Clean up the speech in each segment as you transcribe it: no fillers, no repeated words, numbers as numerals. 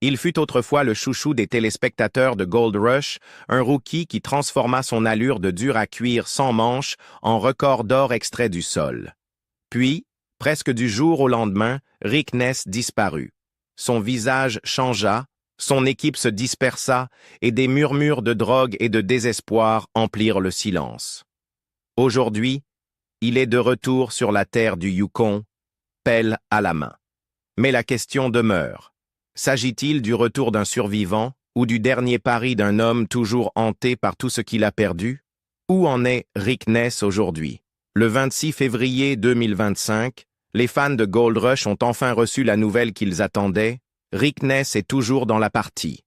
Il fut autrefois le chouchou des téléspectateurs de Gold Rush, un rookie qui transforma son allure de dur à cuire sans manche en record d'or extrait du sol. Puis, presque du jour au lendemain, Rick Ness disparut. Son visage changea, son équipe se dispersa et des murmures de drogue et de désespoir emplirent le silence. Aujourd'hui, il est de retour sur la terre du Yukon, pelle à la main. Mais la question demeure. S'agit-il du retour d'un survivant ou du dernier pari d'un homme toujours hanté par tout ce qu'il a perdu? Où en est Rick Ness aujourd'hui? Le 26 février 2025, les fans de Gold Rush ont enfin reçu la nouvelle qu'ils attendaient. Rick Ness est toujours dans la partie.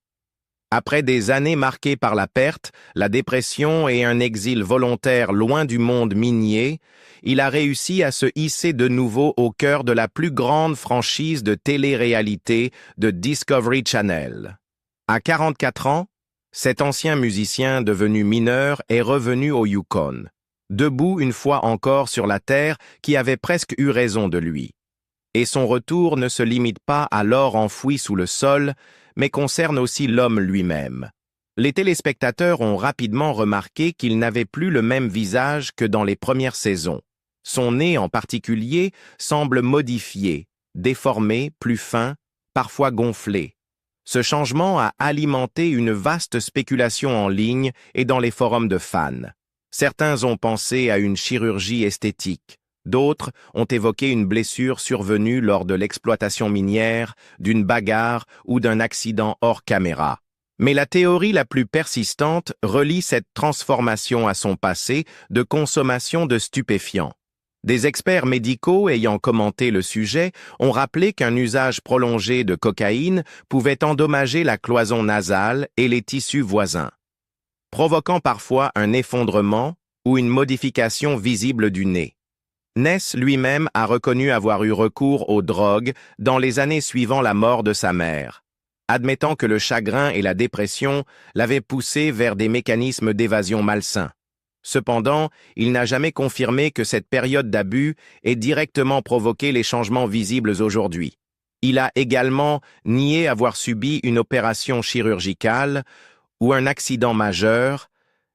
Après des années marquées par la perte, la dépression et un exil volontaire loin du monde minier, il a réussi à se hisser de nouveau au cœur de la plus grande franchise de télé-réalité de Discovery Channel. À 44 ans, cet ancien musicien devenu mineur est revenu au Yukon, debout une fois encore sur la terre qui avait presque eu raison de lui. Et son retour ne se limite pas à l'or enfoui sous le sol, mais concerne aussi l'homme lui-même. Les téléspectateurs ont rapidement remarqué qu'il n'avait plus le même visage que dans les premières saisons. Son nez en particulier semble modifié, déformé, plus fin, parfois gonflé. Ce changement a alimenté une vaste spéculation en ligne et dans les forums de fans. Certains ont pensé à une chirurgie esthétique. D'autres ont évoqué une blessure survenue lors de l'exploitation minière, d'une bagarre ou d'un accident hors caméra. Mais la théorie la plus persistante relie cette transformation à son passé de consommation de stupéfiants. Des experts médicaux ayant commenté le sujet ont rappelé qu'un usage prolongé de cocaïne pouvait endommager la cloison nasale et les tissus voisins, provoquant parfois un effondrement ou une modification visible du nez. Ness lui-même a reconnu avoir eu recours aux drogues dans les années suivant la mort de sa mère, admettant que le chagrin et la dépression l'avaient poussé vers des mécanismes d'évasion malsains. Cependant, il n'a jamais confirmé que cette période d'abus ait directement provoqué les changements visibles aujourd'hui. Il a également nié avoir subi une opération chirurgicale ou un accident majeur,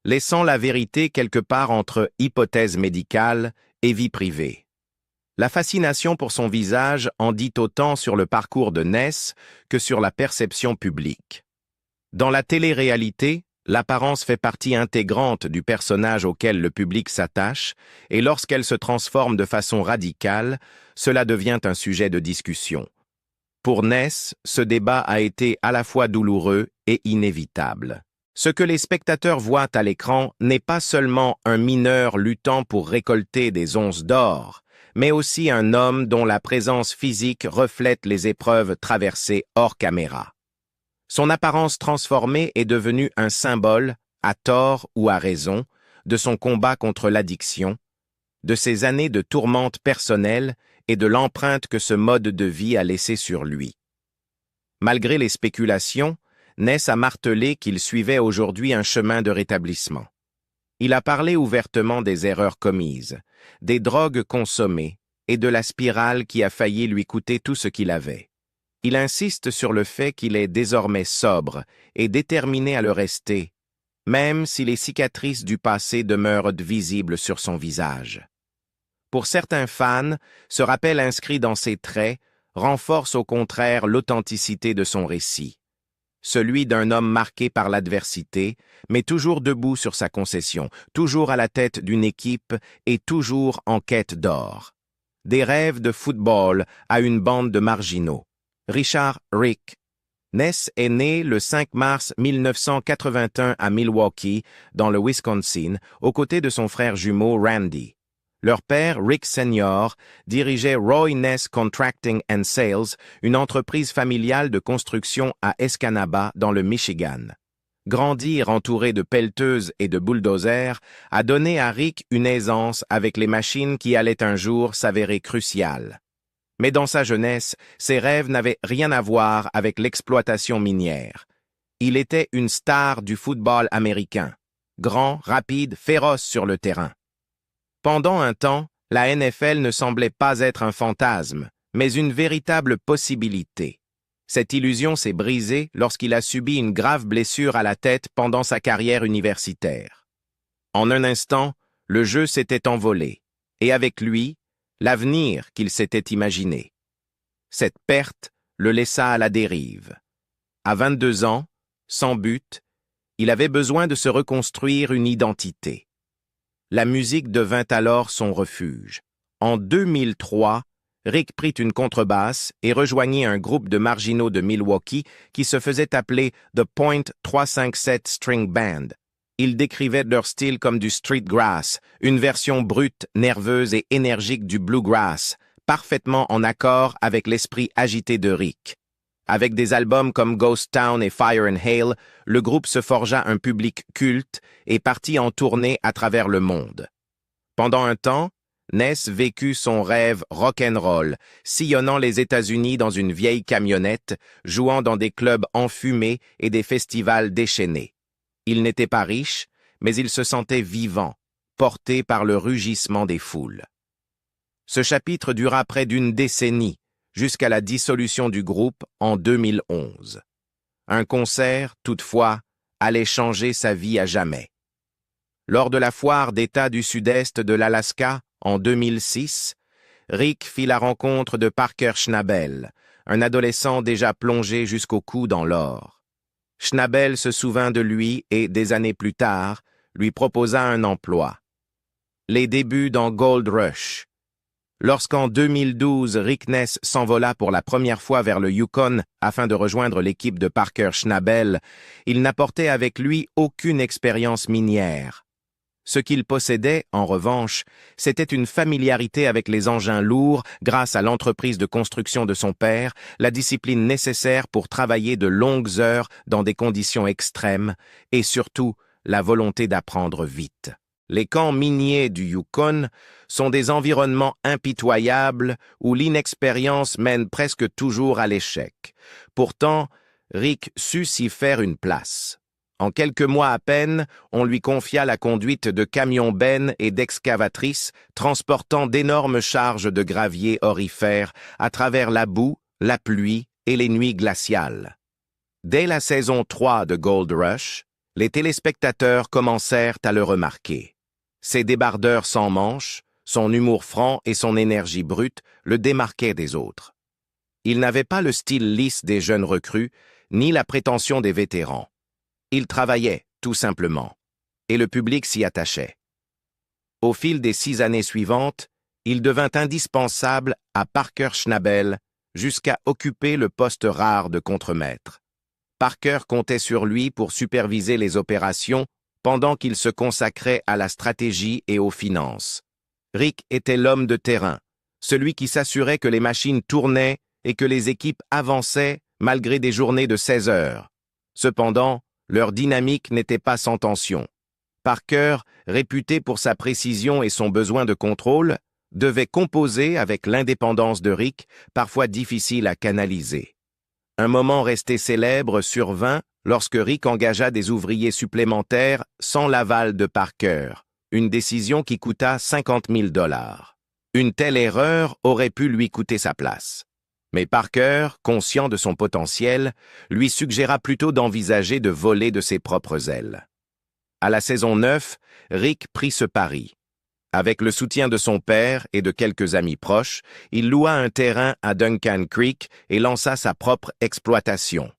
laissant la vérité quelque part entre hypothèse médicale et vie privée. La fascination pour son visage en dit autant sur le parcours de Ness que sur la perception publique. Dans la télé-réalité, l'apparence fait partie intégrante du personnage auquel le public s'attache, et lorsqu'elle se transforme de façon radicale, cela devient un sujet de discussion. Pour Ness, ce débat a été à la fois douloureux et inévitable. Ce que les spectateurs voient à l'écran n'est pas seulement un mineur luttant pour récolter des onces d'or, mais aussi un homme dont la présence physique reflète les épreuves traversées hors caméra. Son apparence transformée est devenue un symbole, à tort ou à raison, de son combat contre l'addiction, de ses années de tourmente personnelle et de l'empreinte que ce mode de vie a laissée sur lui. Malgré les spéculations, Ness a martelé qu'il suivait aujourd'hui un chemin de rétablissement. Il a parlé ouvertement des erreurs commises, des drogues consommées et de la spirale qui a failli lui coûter tout ce qu'il avait. Il insiste sur le fait qu'il est désormais sobre et déterminé à le rester, même si les cicatrices du passé demeurent visibles sur son visage. Pour certains fans, ce rappel inscrit dans ses traits renforce au contraire l'authenticité de son récit. Celui d'un homme marqué par l'adversité, mais toujours debout sur sa concession, toujours à la tête d'une équipe et toujours en quête d'or. Des rêves de football à une bande de marginaux. Richard Rick Ness est né le 5 mars 1981 à Milwaukee, dans le Wisconsin, aux côtés de son frère jumeau Randy. Leur père, Rick Senior, dirigeait Roy Ness Contracting and Sales, une entreprise familiale de construction à Escanaba, dans le Michigan. Grandir entouré de pelleteuses et de bulldozers a donné à Rick une aisance avec les machines qui allaient un jour s'avérer cruciales. Mais dans sa jeunesse, ses rêves n'avaient rien à voir avec l'exploitation minière. Il était une star du football américain, grand, rapide, féroce sur le terrain. Pendant un temps, la NFL ne semblait pas être un fantasme, mais une véritable possibilité. Cette illusion s'est brisée lorsqu'il a subi une grave blessure à la tête pendant sa carrière universitaire. En un instant, le jeu s'était envolé, et avec lui, l'avenir qu'il s'était imaginé. Cette perte le laissa à la dérive. À 22 ans, sans but, il avait besoin de se reconstruire une identité. La musique devint alors son refuge. En 2003, Rick prit une contrebasse et rejoignit un groupe de marginaux de Milwaukee qui se faisait appeler The Point 357 String Band. Ils décrivaient leur style comme du streetgrass, une version brute, nerveuse et énergique du bluegrass, parfaitement en accord avec l'esprit agité de Rick. Avec des albums comme Ghost Town et Fire and Hail, le groupe se forgea un public culte et partit en tournée à travers le monde. Pendant un temps, Ness vécut son rêve rock'n'roll, sillonnant les États-Unis dans une vieille camionnette, jouant dans des clubs enfumés et des festivals déchaînés. Il n'était pas riche, mais il se sentait vivant, porté par le rugissement des foules. Ce chapitre dura près d'une décennie, jusqu'à la dissolution du groupe en 2011. Un concert, toutefois, allait changer sa vie à jamais. Lors de la foire d'État du sud-est de l'Alaska, en 2006, Rick fit la rencontre de Parker Schnabel, un adolescent déjà plongé jusqu'au cou dans l'or. Schnabel se souvint de lui et, des années plus tard, lui proposa un emploi. Les débuts dans Gold Rush. Lorsqu'en 2012, Rick Ness s'envola pour la première fois vers le Yukon afin de rejoindre l'équipe de Parker Schnabel, il n'apportait avec lui aucune expérience minière. Ce qu'il possédait, en revanche, c'était une familiarité avec les engins lourds grâce à l'entreprise de construction de son père, la discipline nécessaire pour travailler de longues heures dans des conditions extrêmes et surtout la volonté d'apprendre vite. Les camps miniers du Yukon sont des environnements impitoyables où l'inexpérience mène presque toujours à l'échec. Pourtant, Rick sut s'y faire une place. En quelques mois à peine, on lui confia la conduite de camions-bennes et d'excavatrices transportant d'énormes charges de gravier orifère à travers la boue, la pluie et les nuits glaciales. Dès la saison 3 de Gold Rush, les téléspectateurs commencèrent à le remarquer. Ses débardeurs sans manches, son humour franc et son énergie brute le démarquaient des autres. Il n'avait pas le style lisse des jeunes recrues, ni la prétention des vétérans. Il travaillait, tout simplement, et le public s'y attachait. Au fil des 6 années suivantes, il devint indispensable à Parker Schnabel jusqu'à occuper le poste rare de contremaître. Parker comptait sur lui pour superviser les opérations pendant qu'il se consacrait à la stratégie et aux finances. Rick était l'homme de terrain, celui qui s'assurait que les machines tournaient et que les équipes avançaient malgré des journées de 16 heures. Cependant, leur dynamique n'était pas sans tension. Parker, réputé pour sa précision et son besoin de contrôle, devait composer avec l'indépendance de Rick, parfois difficile à canaliser. Un moment resté célèbre survint lorsque Rick engagea des ouvriers supplémentaires sans l'aval de Parker, une décision qui coûta 50 000 $. Une telle erreur aurait pu lui coûter sa place. Mais Parker, conscient de son potentiel, lui suggéra plutôt d'envisager de voler de ses propres ailes. À la saison 9, Rick prit ce pari. Avec le soutien de son père et de quelques amis proches, il loua un terrain à Duncan Creek et lança sa propre exploitation.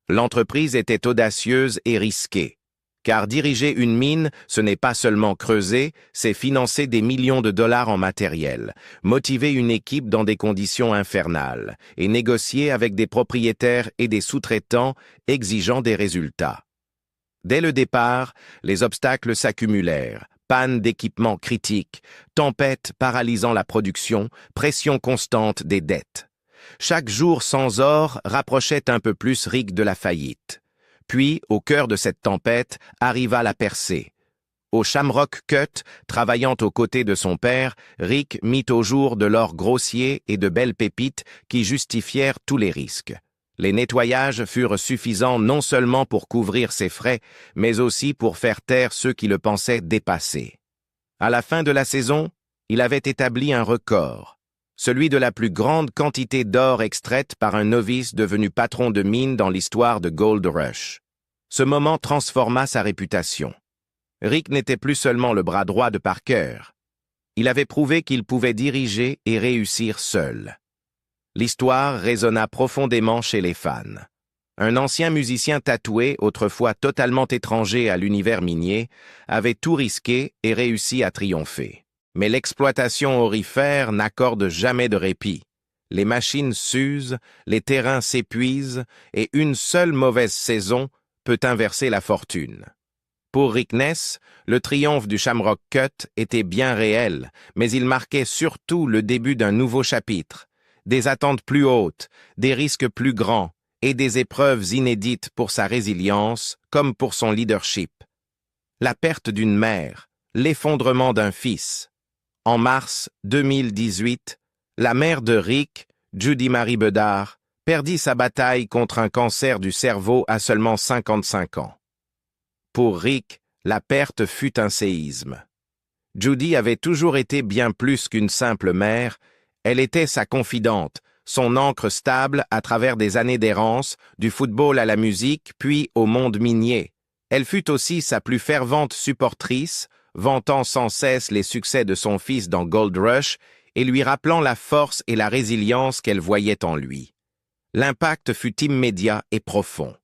L'entreprise était audacieuse et risquée, car diriger une mine, ce n'est pas seulement creuser, c'est financer des millions de dollars en matériel, motiver une équipe dans des conditions infernales et négocier avec des propriétaires et des sous-traitants exigeant des résultats. Dès le départ, les obstacles s'accumulèrent. Panne d'équipements critiques, tempête paralysant la production, pression constante des dettes. Chaque jour sans or rapprochait un peu plus Rick de la faillite. Puis, au cœur de cette tempête, arriva la percée. Au Shamrock Cut, travaillant aux côtés de son père, Rick mit au jour de l'or grossier et de belles pépites qui justifièrent tous les risques. Les nettoyages furent suffisants non seulement pour couvrir ses frais, mais aussi pour faire taire ceux qui le pensaient dépassé. À la fin de la saison, il avait établi un record. celui de la plus grande quantité d'or extraite par un novice devenu patron de mine dans l'histoire de Gold Rush. Ce moment transforma sa réputation. Rick n'était plus seulement le bras droit de Parker. Il avait prouvé qu'il pouvait diriger et réussir seul. L'histoire résonna profondément chez les fans. Un ancien musicien tatoué, autrefois totalement étranger à l'univers minier, avait tout risqué et réussi à triompher. Mais l'exploitation aurifère n'accorde jamais de répit. Les machines s'usent, les terrains s'épuisent, et une seule mauvaise saison peut inverser la fortune. Pour Rick Ness, le triomphe du Shamrock Cut était bien réel, mais il marquait surtout le début d'un nouveau chapitre. Des attentes plus hautes, des risques plus grands, et des épreuves inédites pour sa résilience comme pour son leadership. La perte d'une mère, l'effondrement d'un fils. En mars 2018, la mère de Rick, Judy Marie Bedard, perdit sa bataille contre un cancer du cerveau à seulement 55 ans. Pour Rick, la perte fut un séisme. Judy avait toujours été bien plus qu'une simple mère, elle était sa confidente, son ancre stable à travers des années d'errance, du football à la musique, puis au monde minier. Elle fut aussi sa plus fervente supportrice, vantant sans cesse les succès de son fils dans Gold Rush et lui rappelant la force et la résilience qu'elle voyait en lui. L'impact fut immédiat et profond.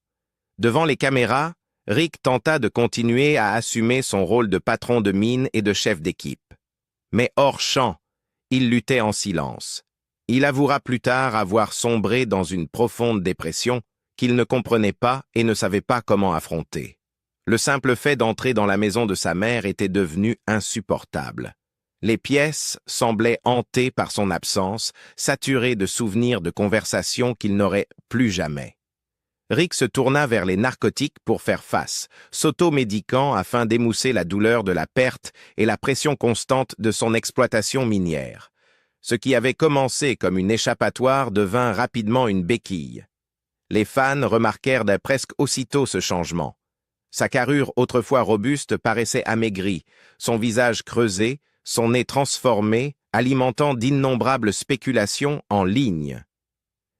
Devant les caméras, Rick tenta de continuer à assumer son rôle de patron de mine et de chef d'équipe. Mais hors champ, il luttait en silence. Il avouera plus tard avoir sombré dans une profonde dépression qu'il ne comprenait pas et ne savait pas comment affronter. Le simple fait d'entrer dans la maison de sa mère était devenu insupportable. Les pièces semblaient hantées par son absence, saturées de souvenirs de conversations qu'il n'aurait plus jamais. Rick se tourna vers les narcotiques pour faire face, s'auto-médiquant afin d'émousser la douleur de la perte et la pression constante de son exploitation minière. Ce qui avait commencé comme une échappatoire devint rapidement une béquille. Les fans remarquèrent presque aussitôt ce changement. Sa carrure autrefois robuste paraissait amaigrie, son visage creusé, son nez transformé, alimentant d'innombrables spéculations en ligne.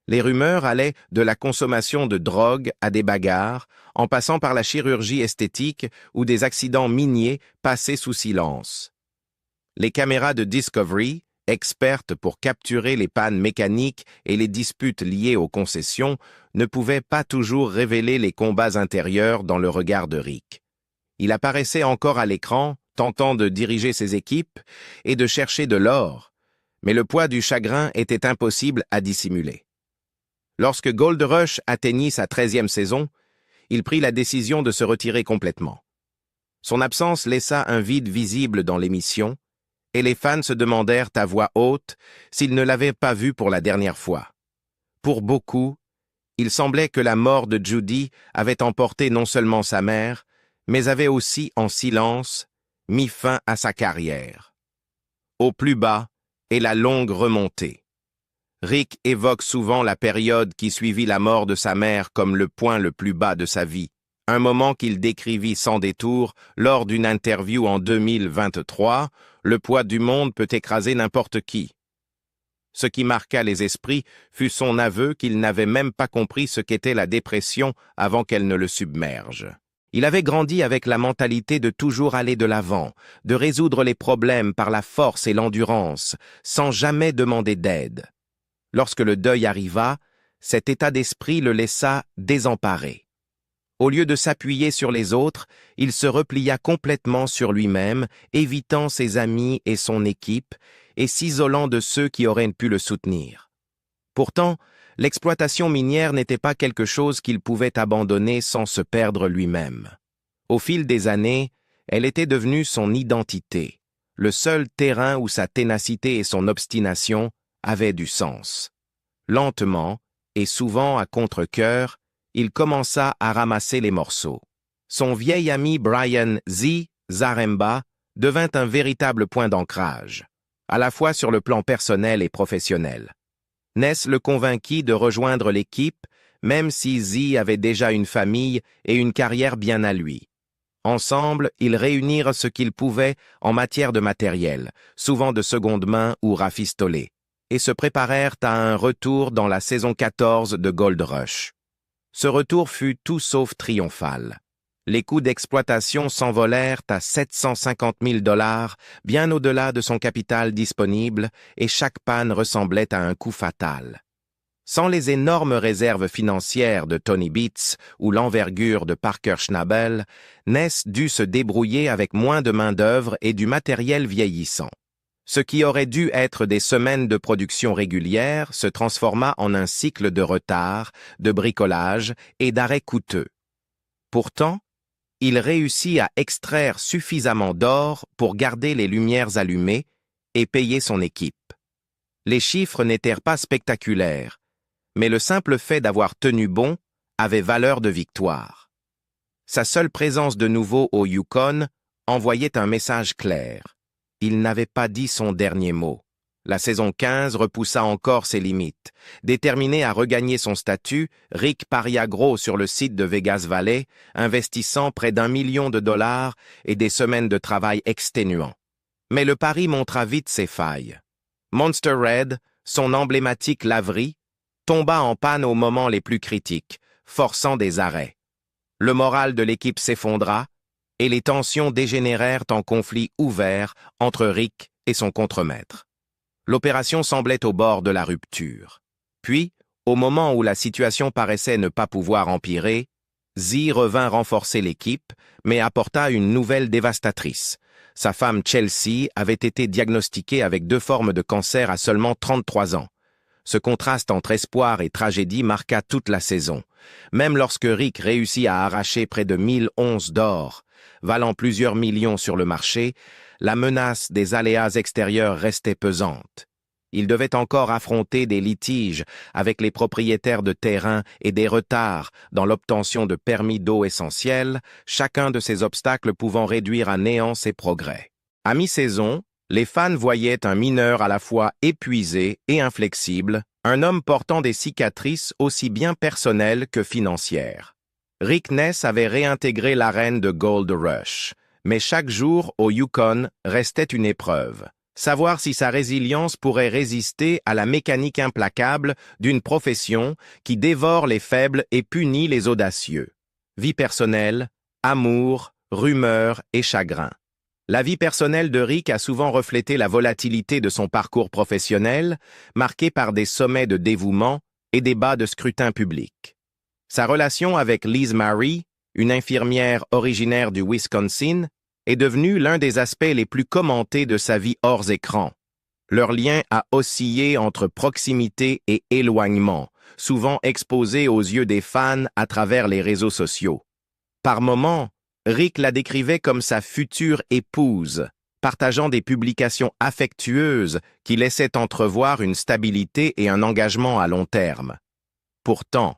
Les rumeurs allaient de la consommation de drogue à des bagarres, en passant par la chirurgie esthétique ou des accidents miniers passés sous silence. Les caméras de Discovery, expertes pour capturer les pannes mécaniques et les disputes liées aux concessions, ne pouvaient pas toujours révéler les combats intérieurs dans le regard de Rick. Il apparaissait encore à l'écran, tentant de diriger ses équipes et de chercher de l'or, mais le poids du chagrin était impossible à dissimuler. Lorsque Gold Rush atteignit sa 13e saison, il prit la décision de se retirer complètement. Son absence laissa un vide visible dans l'émission, et les fans se demandèrent à voix haute s'ils ne l'avaient pas vu pour la dernière fois. Pour beaucoup, il semblait que la mort de Judy avait emporté non seulement sa mère, mais avait aussi, en silence, mis fin à sa carrière. Au plus bas est la longue remontée. Rick évoque souvent la période qui suivit la mort de sa mère comme le point le plus bas de sa vie, un moment qu'il décrivit sans détour lors d'une interview en 2023, « Le poids du monde peut écraser n'importe qui ». Ce qui marqua les esprits fut son aveu qu'il n'avait même pas compris ce qu'était la dépression avant qu'elle ne le submerge. Il avait grandi avec la mentalité de toujours aller de l'avant, de résoudre les problèmes par la force et l'endurance, sans jamais demander d'aide. Lorsque le deuil arriva, cet état d'esprit le laissa désemparé. Au lieu de s'appuyer sur les autres, il se replia complètement sur lui-même, évitant ses amis et son équipe, et s'isolant de ceux qui auraient pu le soutenir. Pourtant, l'exploitation minière n'était pas quelque chose qu'il pouvait abandonner sans se perdre lui-même. Au fil des années, elle était devenue son identité, le seul terrain où sa ténacité et son obstination avaient du sens. Lentement, et souvent à contre-cœur, il commença à ramasser les morceaux. Son vieil ami Brian Z. Zaremba devint un véritable point d'ancrage, à la fois sur le plan personnel et professionnel. Ness le convainquit de rejoindre l'équipe, même si Z avait déjà une famille et une carrière bien à lui. Ensemble, ils réunirent ce qu'ils pouvaient en matière de matériel, souvent de seconde main ou rafistolé, et se préparèrent à un retour dans la saison 14 de Gold Rush. Ce retour fut tout sauf triomphal. Les coûts d'exploitation s'envolèrent à 750 000 $, bien au-delà de son capital disponible, et chaque panne ressemblait à un coup fatal. Sans les énormes réserves financières de Tony Beats ou l'envergure de Parker Schnabel, Ness dut se débrouiller avec moins de main-d'œuvre et du matériel vieillissant. Ce qui aurait dû être des semaines de production régulière se transforma en un cycle de retard, de bricolage et d'arrêts coûteux. Pourtant, il réussit à extraire suffisamment d'or pour garder les lumières allumées et payer son équipe. Les chiffres n'étaient pas spectaculaires, mais le simple fait d'avoir tenu bon avait valeur de victoire. Sa seule présence de nouveau au Yukon envoyait un message clair. Il n'avait pas dit son dernier mot. La saison 15 repoussa encore ses limites. Déterminé à regagner son statut, Rick paria gros sur le site de Vegas Valley, investissant près d'1 million de dollars et des semaines de travail exténuants. Mais le pari montra vite ses failles. Monster Red, son emblématique laverie, tomba en panne aux moments les plus critiques, forçant des arrêts. Le moral de l'équipe s'effondra et les tensions dégénérèrent en conflit ouvert entre Rick et son contremaître. L'opération semblait au bord de la rupture. Puis, au moment où la situation paraissait ne pas pouvoir empirer, Z revint renforcer l'équipe, mais apporta une nouvelle dévastatrice. Sa femme Chelsea avait été diagnostiquée avec 2 formes de cancer à seulement 33 ans. Ce contraste entre espoir et tragédie marqua toute la saison. Même lorsque Rick réussit à arracher près de 1000 onces d'or, valant plusieurs millions sur le marché, la menace des aléas extérieurs restait pesante. Il devait encore affronter des litiges avec les propriétaires de terrains et des retards dans l'obtention de permis d'eau essentiels, chacun de ces obstacles pouvant réduire à néant ses progrès. À mi-saison, les fans voyaient un mineur à la fois épuisé et inflexible, un homme portant des cicatrices aussi bien personnelles que financières. Rick Ness avait réintégré l'arène de Gold Rush, mais chaque jour au Yukon restait une épreuve. Savoir si sa résilience pourrait résister à la mécanique implacable d'une profession qui dévore les faibles et punit les audacieux. Vie personnelle, amour, rumeurs et chagrin. La vie personnelle de Rick a souvent reflété la volatilité de son parcours professionnel, marqué par des sommets de dévouement et des bas de scrutin public. Sa relation avec Liz Marie, une infirmière originaire du Wisconsin, est devenue l'un des aspects les plus commentés de sa vie hors écran. Leur lien a oscillé entre proximité et éloignement, souvent exposé aux yeux des fans à travers les réseaux sociaux. Par moments, Rick la décrivait comme sa future épouse, partageant des publications affectueuses qui laissaient entrevoir une stabilité et un engagement à long terme. Pourtant,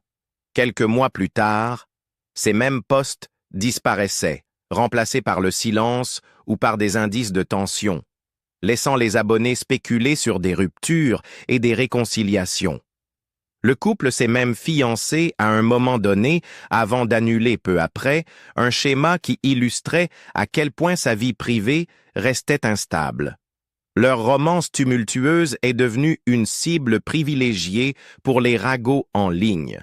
quelques mois plus tard, ces mêmes posts disparaissaient, remplacés par le silence ou par des indices de tension, laissant les abonnés spéculer sur des ruptures et des réconciliations. Le couple s'est même fiancé à un moment donné, avant d'annuler peu après, un schéma qui illustrait à quel point sa vie privée restait instable. Leur romance tumultueuse est devenue une cible privilégiée pour les ragots en ligne,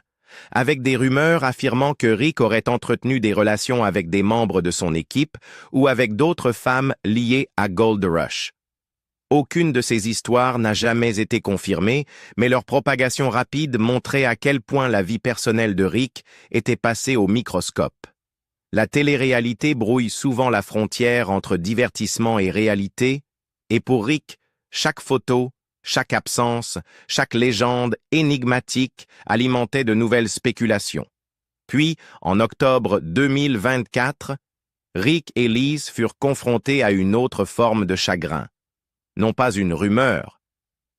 avec des rumeurs affirmant que Rick aurait entretenu des relations avec des membres de son équipe ou avec d'autres femmes liées à Gold Rush. Aucune de ces histoires n'a jamais été confirmée, mais leur propagation rapide montrait à quel point la vie personnelle de Rick était passée au microscope. La télé-réalité brouille souvent la frontière entre divertissement et réalité, et pour Rick, chaque photo, chaque absence, chaque légende énigmatique alimentait de nouvelles spéculations. Puis, en octobre 2024, Rick et Liz furent confrontés à une autre forme de chagrin. Non pas une rumeur,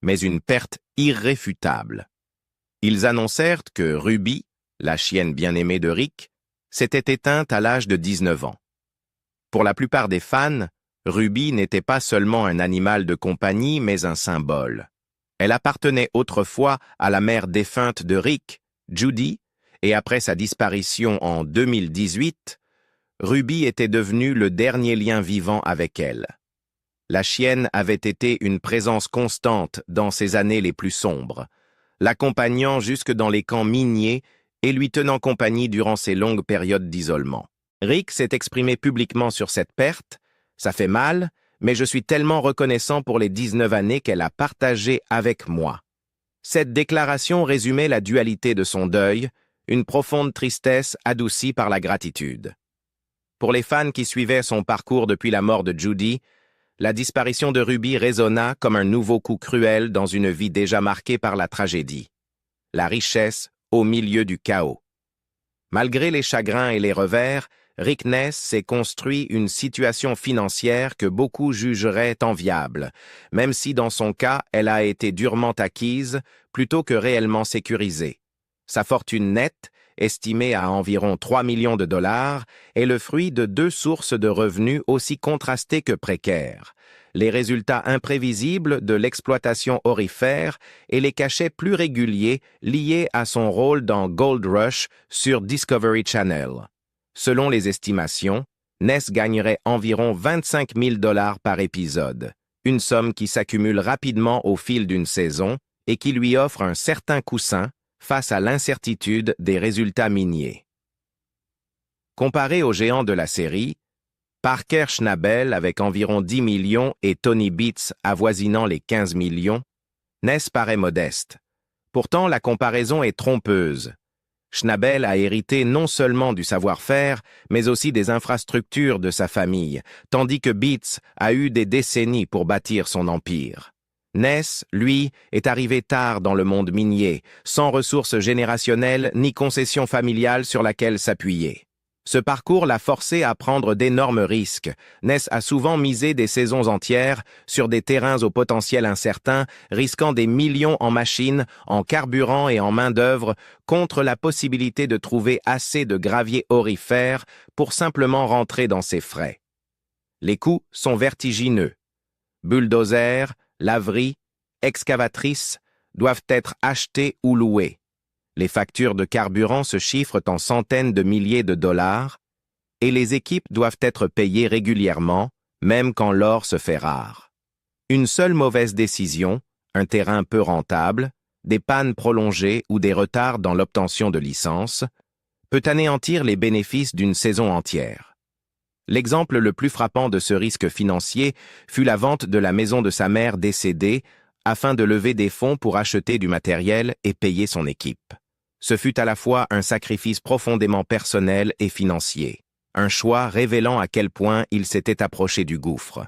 mais une perte irréfutable. Ils annoncèrent que Ruby, la chienne bien-aimée de Rick, s'était éteinte à l'âge de 19 ans. Pour la plupart des fans, Ruby n'était pas seulement un animal de compagnie, mais un symbole. Elle appartenait autrefois à la mère défunte de Rick, Judy, et après sa disparition en 2018, Ruby était devenue le dernier lien vivant avec elle. La chienne avait été une présence constante dans ses années les plus sombres, l'accompagnant jusque dans les camps miniers et lui tenant compagnie durant ses longues périodes d'isolement. Rick s'est exprimé publiquement sur cette perte. Ça fait mal, mais je suis tellement reconnaissant pour les 19 années qu'elle a partagées avec moi. Cette déclaration résumait la dualité de son deuil, une profonde tristesse adoucie par la gratitude. Pour les fans qui suivaient son parcours depuis la mort de Judy, la disparition de Ruby résonna comme un nouveau coup cruel dans une vie déjà marquée par la tragédie. La richesse au milieu du chaos. Malgré les chagrins et les revers, Rick Ness s'est construit une situation financière que beaucoup jugeraient enviable, même si dans son cas, elle a été durement acquise plutôt que réellement sécurisée. Sa fortune nette, estimée à environ 3 millions de dollars, est le fruit de deux sources de revenus aussi contrastées que précaires: les résultats imprévisibles de l'exploitation aurifère et les cachets plus réguliers liés à son rôle dans Gold Rush sur Discovery Channel. Selon les estimations, Ness gagnerait environ 25 000 $ par épisode, une somme qui s'accumule rapidement au fil d'une saison et qui lui offre un certain coussin face à l'incertitude des résultats miniers. Comparé aux géants de la série, Parker Schnabel avec environ 10 millions et Tony Beats avoisinant les 15 millions, Ness paraît modeste. Pourtant, la comparaison est trompeuse. Schnabel a hérité non seulement du savoir-faire, mais aussi des infrastructures de sa famille, tandis que Beats a eu des décennies pour bâtir son empire. Ness, lui, est arrivé tard dans le monde minier, sans ressources générationnelles ni concessions familiales sur laquelle s'appuyer. Ce parcours l'a forcé à prendre d'énormes risques. Ness a souvent misé des saisons entières sur des terrains au potentiel incertain, risquant des millions en machines, en carburant et en main-d'œuvre, contre la possibilité de trouver assez de gravier aurifère pour simplement rentrer dans ses frais. Les coûts sont vertigineux. Bulldozers, laveries, excavatrices doivent être achetés ou loués. Les factures de carburant se chiffrent en centaines de milliers de dollars et les équipes doivent être payées régulièrement, même quand l'or se fait rare. Une seule mauvaise décision, un terrain peu rentable, des pannes prolongées ou des retards dans l'obtention de licences, peut anéantir les bénéfices d'une saison entière. L'exemple le plus frappant de ce risque financier fut la vente de la maison de sa mère décédée afin de lever des fonds pour acheter du matériel et payer son équipe. Ce fut à la fois un sacrifice profondément personnel et financier, un choix révélant à quel point il s'était approché du gouffre.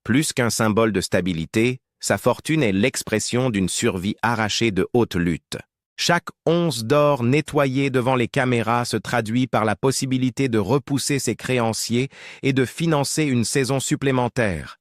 Plus qu'un symbole de stabilité, sa fortune est l'expression d'une survie arrachée de haute lutte. Chaque once d'or nettoyée devant les caméras se traduit par la possibilité de repousser ses créanciers et de financer une saison supplémentaire.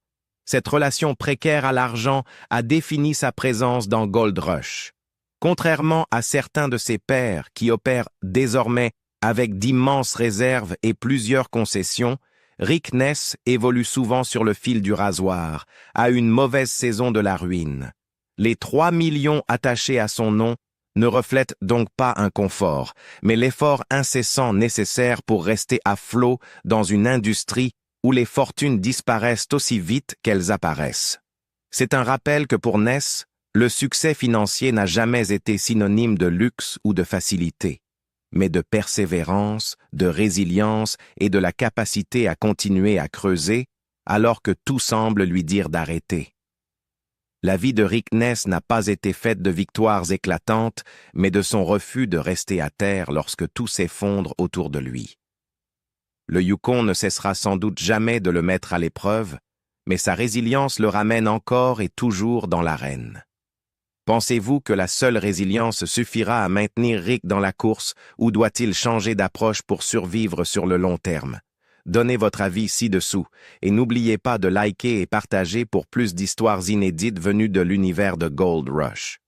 Cette relation précaire à l'argent a défini sa présence dans Gold Rush. Contrairement à certains de ses pairs qui opèrent désormais avec d'immenses réserves et plusieurs concessions, Rick Ness évolue souvent sur le fil du rasoir, à une mauvaise saison de la ruine. Les 3 millions attachés à son nom ne reflètent donc pas un confort, mais l'effort incessant nécessaire pour rester à flot dans une industrie où les fortunes disparaissent aussi vite qu'elles apparaissent. C'est un rappel que pour Ness, le succès financier n'a jamais été synonyme de luxe ou de facilité, mais de persévérance, de résilience et de la capacité à continuer à creuser alors que tout semble lui dire d'arrêter. La vie de Rick Ness n'a pas été faite de victoires éclatantes, mais de son refus de rester à terre lorsque tout s'effondre autour de lui. Le Yukon ne cessera sans doute jamais de le mettre à l'épreuve, mais sa résilience le ramène encore et toujours dans l'arène. Pensez-vous que la seule résilience suffira à maintenir Rick dans la course ou doit-il changer d'approche pour survivre sur le long terme? Donnez votre avis ci-dessous et n'oubliez pas de liker et partager pour plus d'histoires inédites venues de l'univers de Gold Rush.